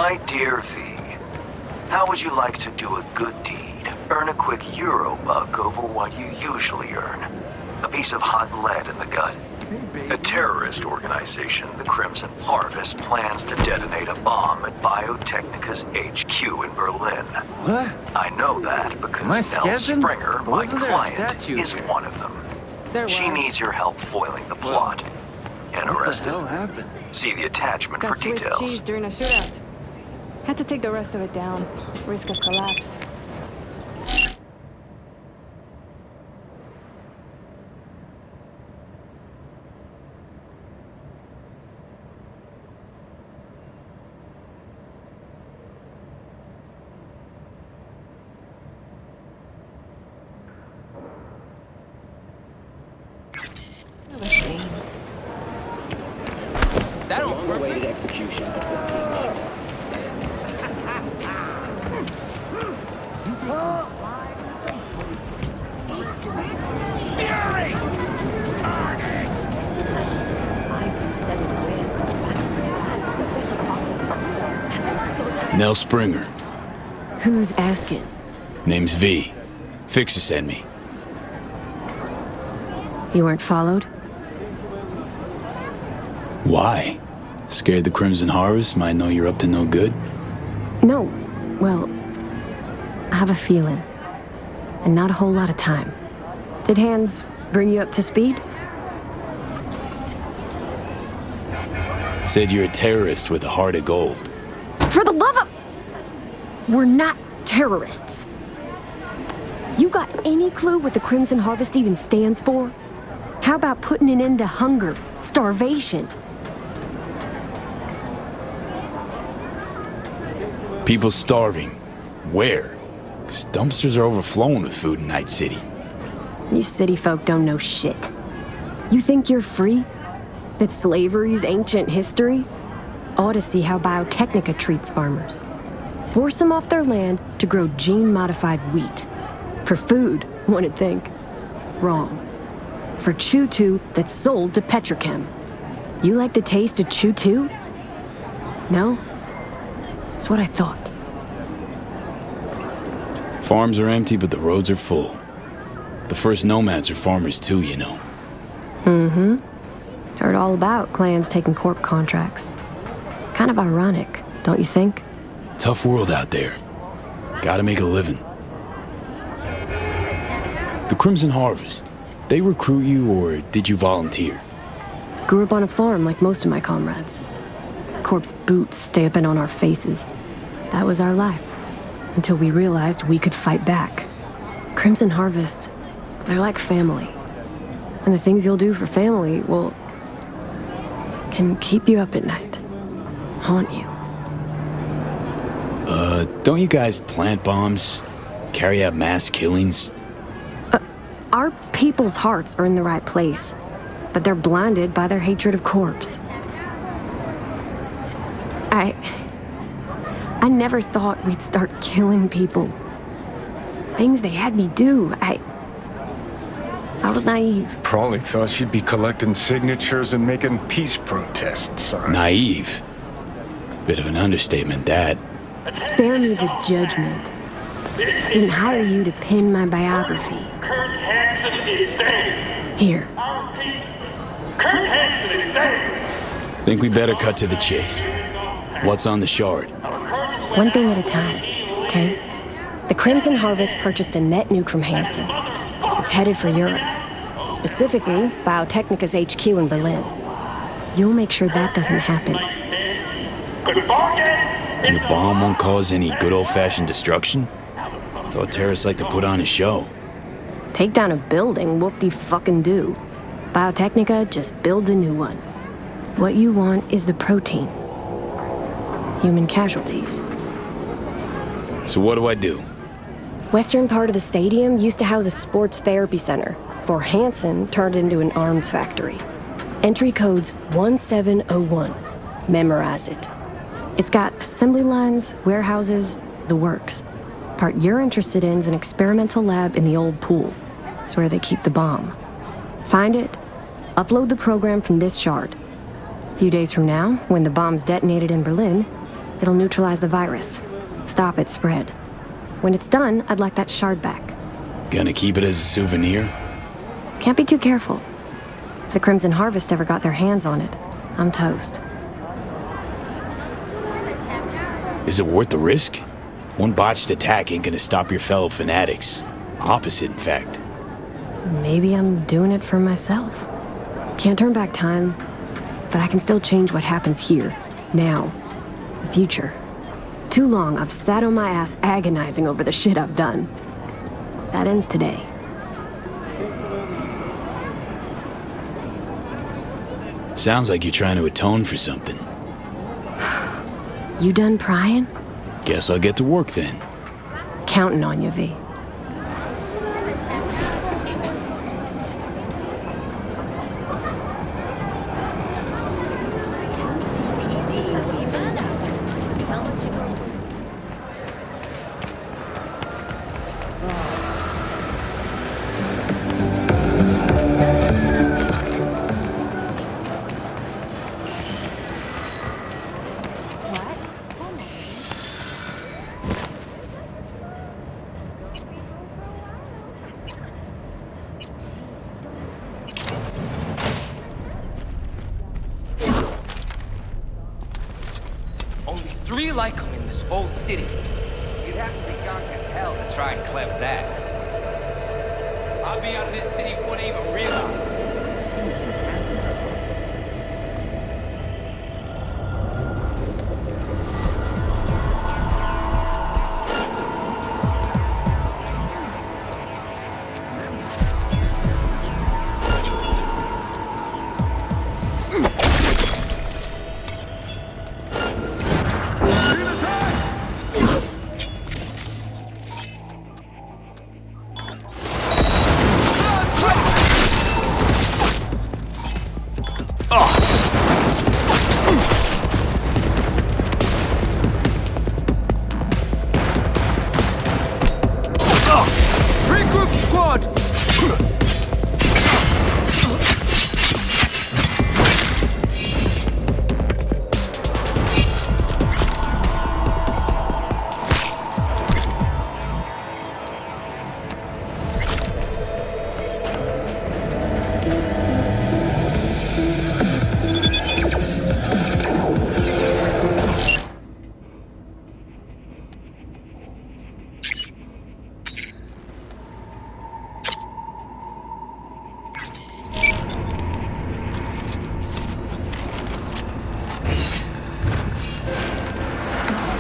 My dear V, how would you like to do a good deed? Earn a quick euro buck over what you usually earn. A piece of hot lead in the gut. A terrorist organization, the Crimson Harvest, plans to detonate a bomb at Biotechnica's HQ in Berlin. What? I know that because Nell Springer, my client, is one of them. She needs your help foiling the plot. Interested? What the hell happened? See the attachment for Got Swiss details. cheese during a shootout. Had to take the rest of it down. Risk of collapse. That don't work. Long-awaited execution of the You take a flag in the faceplate. Nell Springer. Who's asking? Name's V. Fixer sent me. You weren't followed? Why? Scared the Crimson Harvest might know you're up to no good? No. Well, I have a feeling. And not a whole lot of time. Did Hands bring you up to speed? Said you're a terrorist with a heart of gold. For the love of... We're not terrorists. You got any clue what the Crimson Harvest even stands for? How about putting an end to hunger, starvation? People starving. Where? 'Cause dumpsters are overflowing with food in Night City. You city folk don't know shit. You think you're free? That slavery's ancient history? Ought to see how Biotechnica treats farmers. Force them off their land to grow gene-modified wheat. For food, one'd think. Wrong. For Chew-2 that's sold to Petrochem. You like the taste of Chew-2? No? It's what I thought. Farms are empty, but the roads are full. The first nomads are farmers too, you know. Mm-hmm. Heard all about clans taking corp contracts. Kind of ironic, don't you think? Tough world out there. Gotta make a living. The Crimson Harvest, they recruit you or did you volunteer? Grew up on a farm like most of my comrades. Corpse boots stamping on our faces. That was our life. Until we realized we could fight back. Crimson Harvest, they're like family. And the things you'll do for family, well, can keep you up at night. Haunt you. Don't you guys plant bombs? Carry out mass killings? Our people's hearts are in the right place, but they're blinded by their hatred of corpse. I never thought we'd start killing people. Things they had me do. I was naive. Probably thought she'd be collecting signatures and making peace protest signs. Naive. Bit of an understatement, that. Spare me the judgment. I didn't hire you to pin my biography. Kurt Hansen is dead. Here. Kurt Hansen is dead. Think we better cut to the chase. What's on the shard? One thing at a time, okay? The Crimson Harvest purchased a net nuke from Hansen. It's headed for Europe. Specifically, Biotechnica's HQ in Berlin. You'll make sure that doesn't happen. And the bomb won't cause any good old-fashioned destruction? Thought terrorists like to put on a show. Take down a building, whoop-de-fucking-do. Biotechnica just builds a new one. What you want is the protein. Human casualties. So what do I do? Western part of the stadium used to house a sports therapy center, before Hansen turned it into an arms factory. Entry code's 1701. Memorize it. It's got assembly lines, warehouses, the works. Part you're interested in is an experimental lab in the old pool. It's where they keep the bomb. Find it, upload the program from this shard. A few days from now, when the bomb's detonated in Berlin, It'll neutralize the virus, stop its spread. When it's done, I'd like that shard back. Gonna keep it as a souvenir? Can't be too careful. If the Crimson Harvest ever got their hands on it, I'm toast. Is it worth the risk? One botched attack ain't gonna stop your fellow fanatics. Opposite, in fact. Maybe I'm doing it for myself. Can't turn back time, but I can still change what happens here, now, the future. Too long I've sat on my ass agonizing over the shit I've done. That ends today. Sounds like you're trying to atone for something. You done prying? Guess I'll get to work then. Counting on you, V. Only 3 like them in this whole city. You'd have to be young as hell to try and clep that. I'll be out of this city before they even realize. It seems he's handsome enough. Regroup, squad!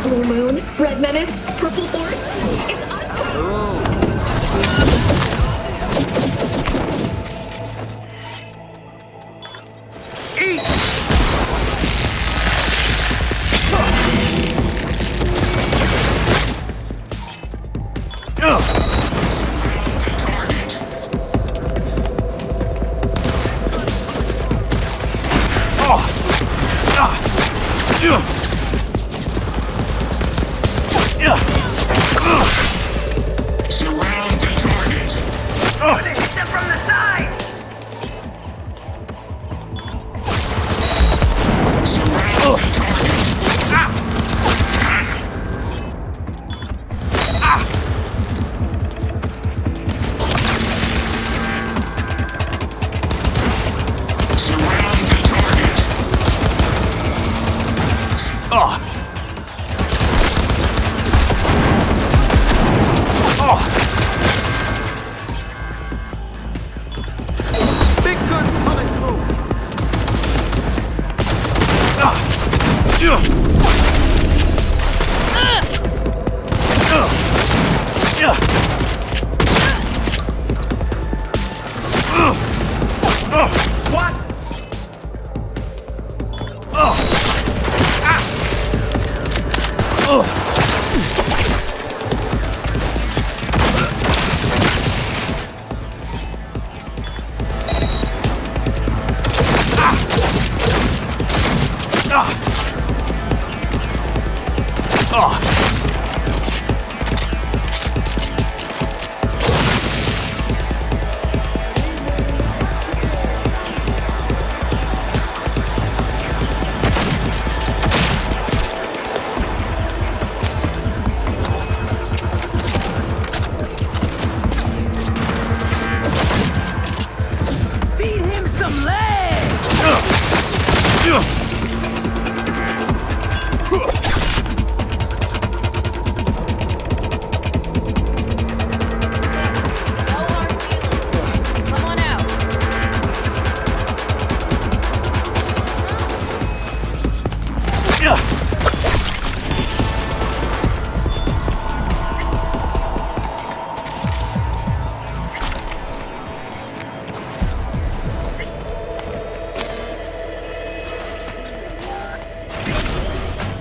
Blue Moon, Red Menace, Purple Horse. It's us. Surround the target. Hit them from the sides! Surround the target.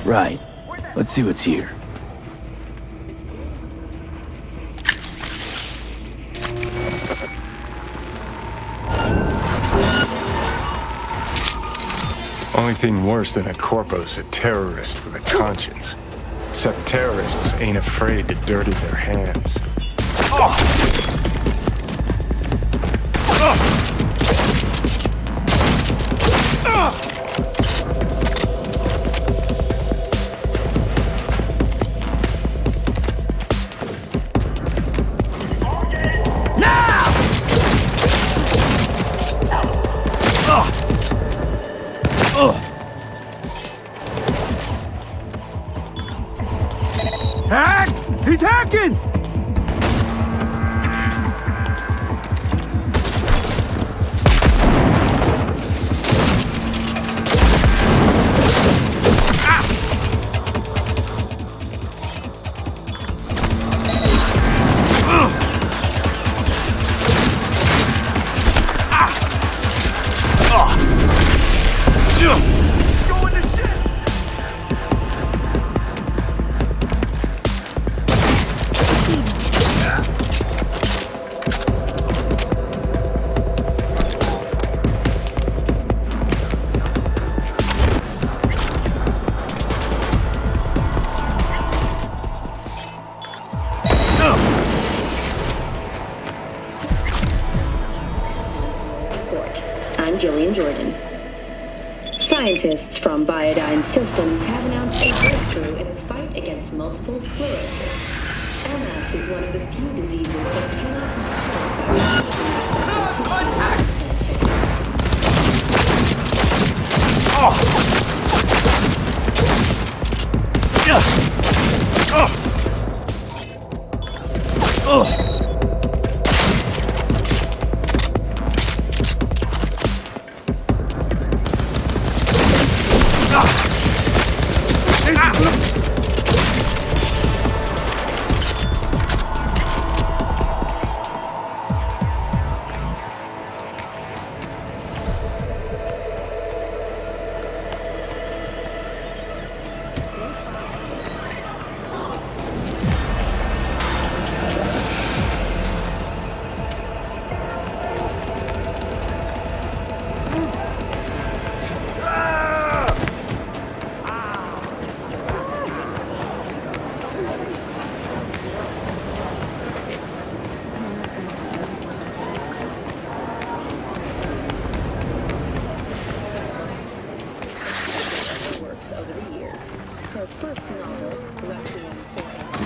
Right. Let's see what's here. Only thing worse than a corpo's a terrorist with a conscience. Except terrorists ain't afraid to dirty their hands. Hacks! He's hacking! Scientists from Biodyne Systems have announced a breakthrough in a fight against multiple sclerosis. MS is one of the few diseases that cannot be cured by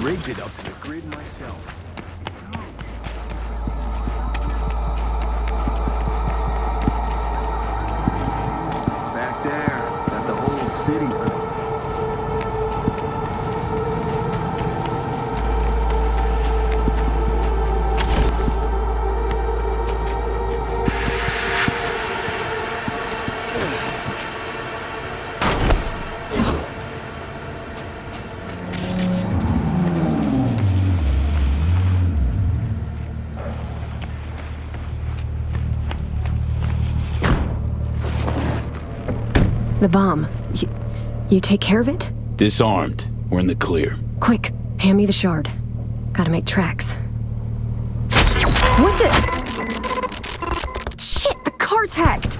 Rigged it up to the grid myself. Back there, got the whole city hunting. The bomb. You take care of it? Disarmed. We're in the clear. Quick, hand me the shard. Gotta make tracks. What the? Shit, the car's hacked!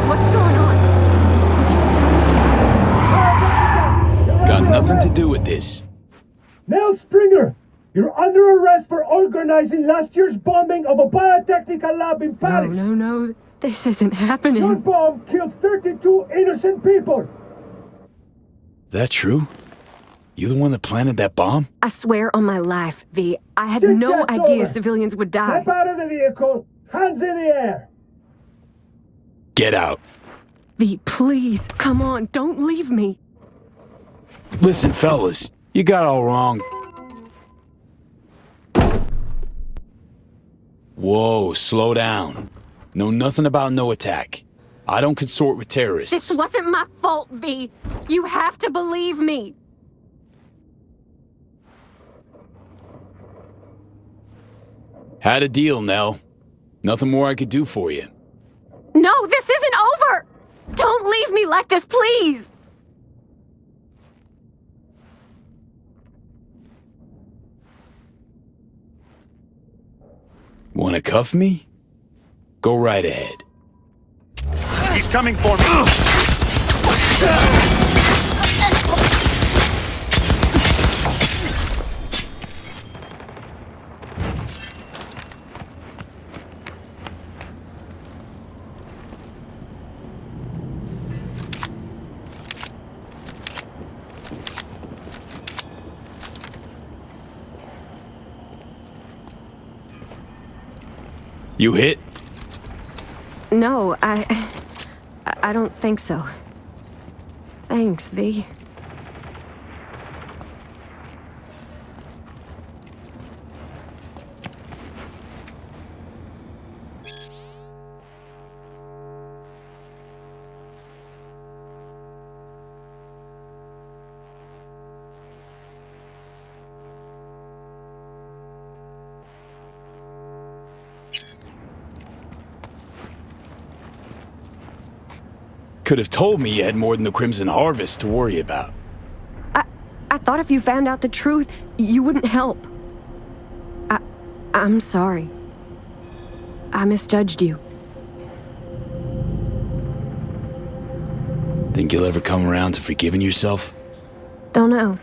What's going on? Did you send me out? Got nothing to do with this. Mel Stringer, you're under arrest for organizing last year's bombing of a biotechnical lab in Paris. No. This isn't happening. Your bomb killed 32 innocent people. That true? You the one that planted that bomb? I swear on my life, V, I had This no gets idea over. civilians would die. Step out of the vehicle, hands in the air. Get out. V, please, come on, don't leave me. Listen, fellas, you got it all wrong. Whoa, slow down. Know nothing about no attack. I don't consort with terrorists. This wasn't my fault, V. You have to believe me. Had a deal, Nell. Nothing more I could do for you. No, this isn't over! Don't leave me like this, please! Wanna cuff me? Go right ahead. He's coming for me! You hit? No, I don't think so. Thanks, V. Could have told me you had more than the Crimson Harvest to worry about. I thought if you found out the truth, you wouldn't help. I'm sorry. I misjudged you. Think you'll ever come around to forgiving yourself? Don't know.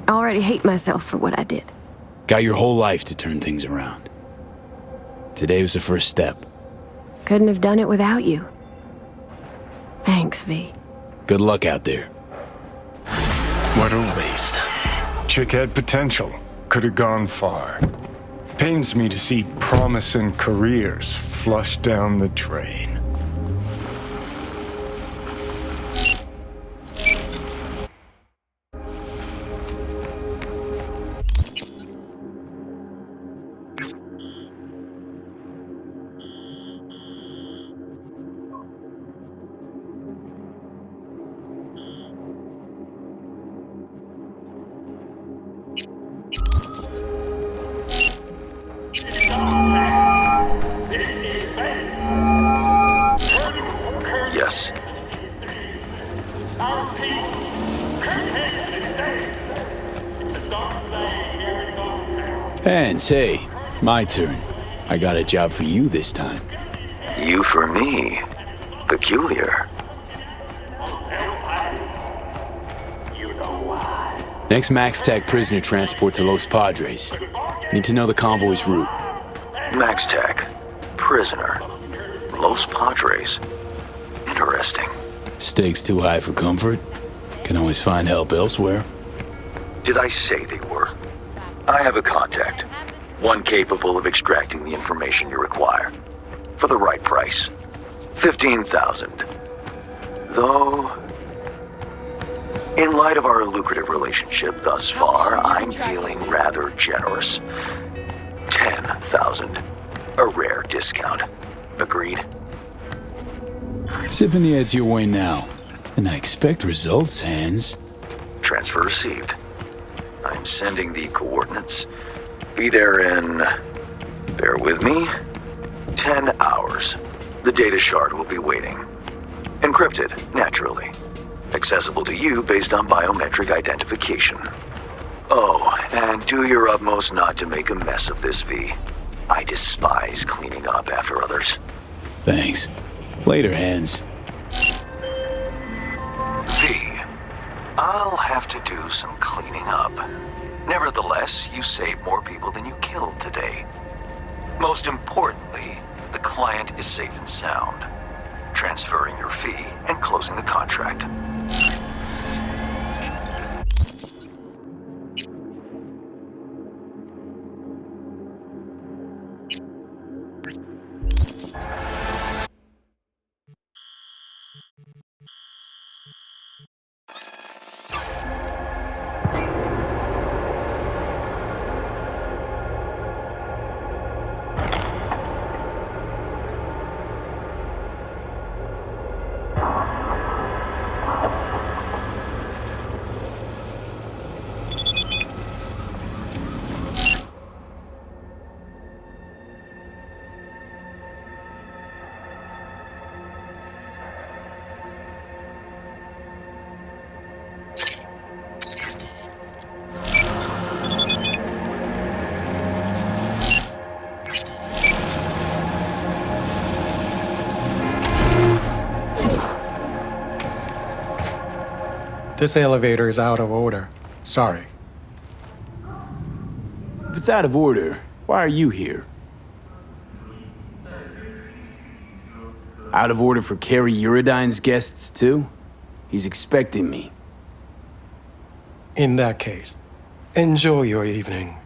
I already hate myself for what I did. Got your whole life to turn things around. Today was the first step. Couldn't have done it without you. Thanks, V. Good luck out there. What a waste. Chick had potential. Could have gone far. Pains me to see promising careers flushed down the drain. Yes. Hans, hey, my turn. I got a job for you this time. You for me. Peculiar. Next Max Tech prisoner transport to Los Padres. Need to know the convoy's route. Max Tech. Prisoner. Los Padres. Interesting. Stakes too high for comfort? Can always find help elsewhere. Did I say they were? I have a contact. One capable of extracting the information you require. For the right price. 15,000. Though, in light of our lucrative relationship thus far, I'm feeling rather generous. 10,000. A rare discount. Agreed? Sipping the heads your way now. And I expect results, Hans. Transfer received. I'm sending the coordinates. Be there in... bear with me... 10 hours. The data shard will be waiting. Encrypted, naturally. Accessible to you based on biometric identification. Oh, and do your utmost not to make a mess of this, V. I despise cleaning up after others. Thanks. Later, Hans. V, I'll have to do some cleaning up. Nevertheless, you saved more people than you killed today. Most importantly, the client is safe and sound. Transferring your fee and closing the contract. This elevator is out of order. Sorry. If it's out of order, why are you here? Out of order for Carrie Eurodyne's guests, too? He's expecting me. In that case, enjoy your evening.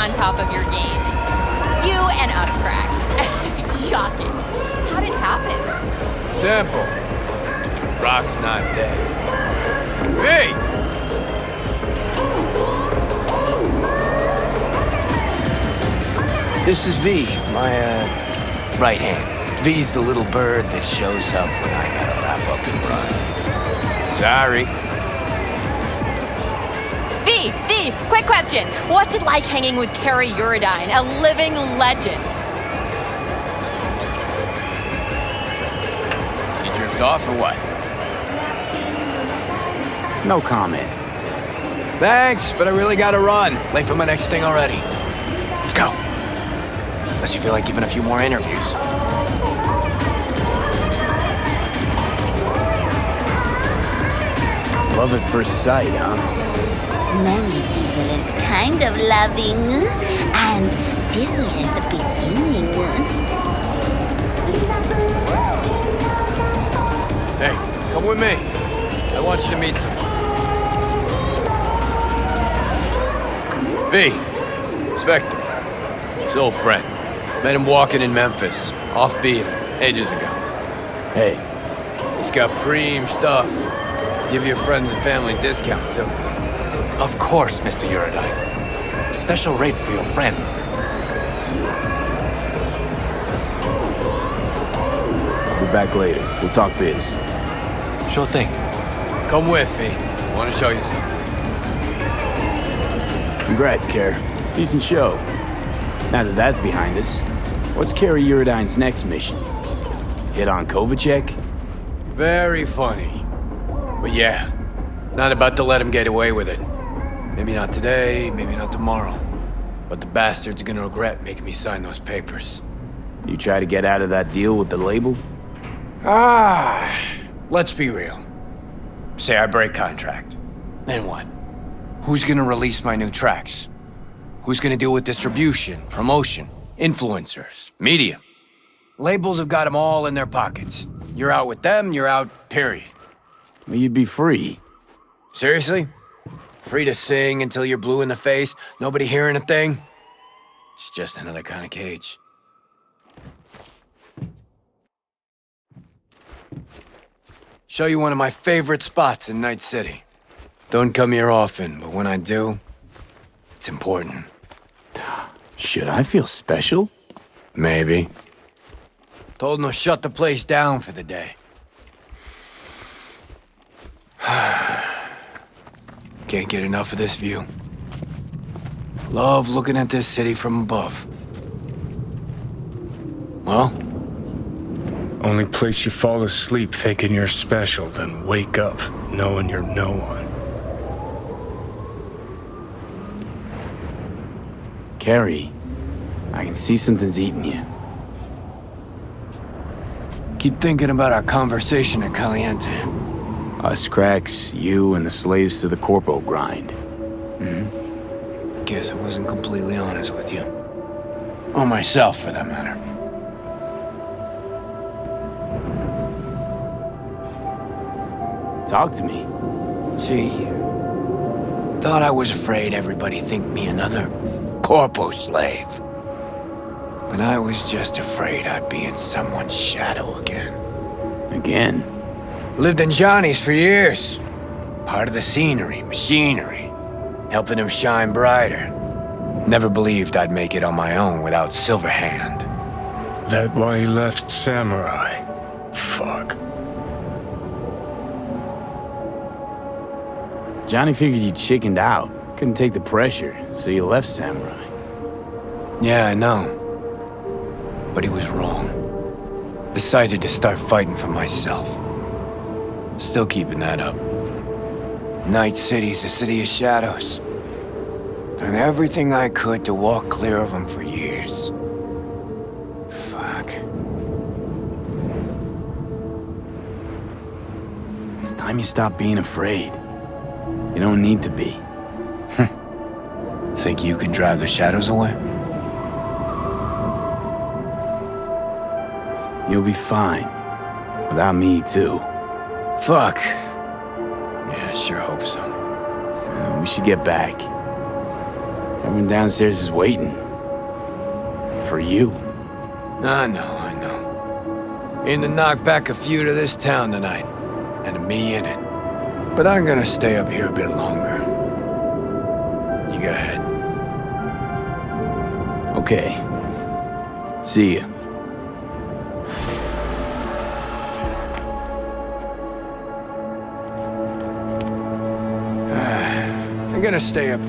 On top of your game. You and us, Crack. Shocking. How did it happen? Simple. Rock's not dead. Hey! This is V, my, right hand. V's the little bird that shows up when I gotta wrap up and run. Sorry. V, quick question. What's it like hanging with Carrie Eurodyne, a living legend? You drift off or what? No comment. Thanks, but I really gotta run. Late for my next thing already. Let's go. Unless you feel like giving a few more interviews. Love at first sight, huh? Many different kind of loving and different beginning. Hey, come with me. I want you to meet someone. V, Spectre. His old friend. Met him walking in Memphis, off beat, ages ago. Hey. He's got preem stuff. Give your friends and family discounts, too. Of course, Mr. Eurodyne. Special rate for your friends. I'll be back later. We'll talk biz. Sure thing. Come with me. I want to show you something. Congrats, Care. Decent show. Now that that's behind us, what's Carrie Eurodyne's next mission? Hit on Kovacek? Very funny. But yeah, not about to let him get away with it. Maybe not today, maybe not tomorrow. But the bastard's gonna regret making me sign those papers. You try to get out of that deal with the label? Let's be real. Say I break contract. Then what? Who's gonna release my new tracks? Who's gonna deal with distribution, promotion, influencers, media? Labels have got them all in their pockets. You're out with them, you're out, period. Well, you'd be free. Seriously? Free to sing until you're blue in the face, nobody hearing a thing? It's just another kind of cage. Show you one of my favorite spots in Night City. Don't come here often, but when I do, it's important. Should I feel special? Maybe. Told him to shut the place down for the day. Can't get enough of this view. Love looking at this city from above. Well, Only place you fall asleep thinking you're special, then wake up knowing you're no one. Carrie, I can see something's eating you. Keep thinking about our conversation at Caliente. Us cracks, you and the slaves to the corpo grind. Guess I wasn't completely honest with you. Or myself, for that matter. Talk to me. See, thought I was afraid everybody'd think me another corpo slave. But I was just afraid I'd be in someone's shadow again. Again? Lived in Johnny's for years. Part of the scenery, machinery. Helping him shine brighter. Never believed I'd make it on my own without Silverhand. That why he left Samurai? Fuck. Johnny figured you chickened out. Couldn't take the pressure, so you left Samurai. Yeah, I know. But he was wrong. Decided to start fighting for myself. Still keeping that up. Night City's a city of shadows. Done everything I could to walk clear of them for years. Fuck. It's time you stop being afraid. You don't need to be. Think you can drive the shadows away? You'll be fine. Without me, too. Fuck. Yeah, I sure hope so. We should get back. Everyone downstairs is waiting. For you. I know. In to knock back a few to this town tonight. And me in it. But I'm gonna stay up here a bit longer. You go ahead. Okay. See ya. I'm gonna stay up.